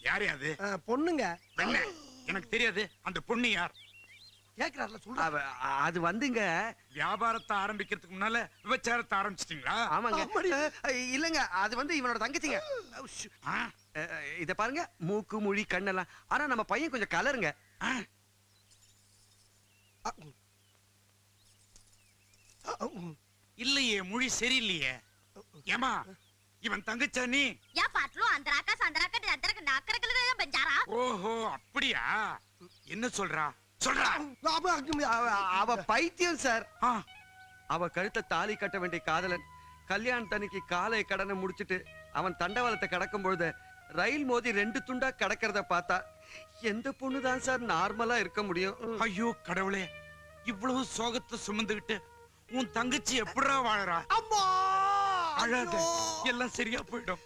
யாரு அது? பொண்ணுங்க. எனக்கு தெரியாது. அந்த பொண்ணு யார்? கேக்குறாருல சொல்ற. அது வந்துங்க, வியாபாரத்தை ஆரம்பிக்கிறதுக்கு முன்னால விபச்சாரத்தை ஆரம்பிச்சிட்டீங்களா? ஆமாங்க. இல்லங்க, அது வந்து இவனோட தங்கச்சிங்க. இத பாருங்க, மூக்கு மொழி கண்ணெல்லாம். ஆனா நம்ம பையன் கொஞ்சம் கலருங்க. இல்லையே, மொழி சரியில்லையே. ஏமா இவன் தங்கச்சா நீ? ஓஹோ, அப்படியா? என்ன சொல்றா சொல்றா? அவ பைத்தியம் சார். அவ கழுத்தை தாலி கட்ட வேண்டிய காதலன் கல்யாணத்தன்னைக்கு காலை கடனை முடிச்சிட்டு அவன் தண்டவாளத்தை கடக்கும் பொழுது ரயில் மோதி 2 துண்டா கடக்கிறத பார்த்தா எந்த பொண்ணுதான் சார் நார்மலா இருக்க முடியும்? ஐயோ கடவுளே, இவ்வளவு சோகத்தை சுமந்துகிட்டு உன் தங்கச்சி எப்படா வாழறா? அழாத, எல்லாம் சரியா போயிடும்.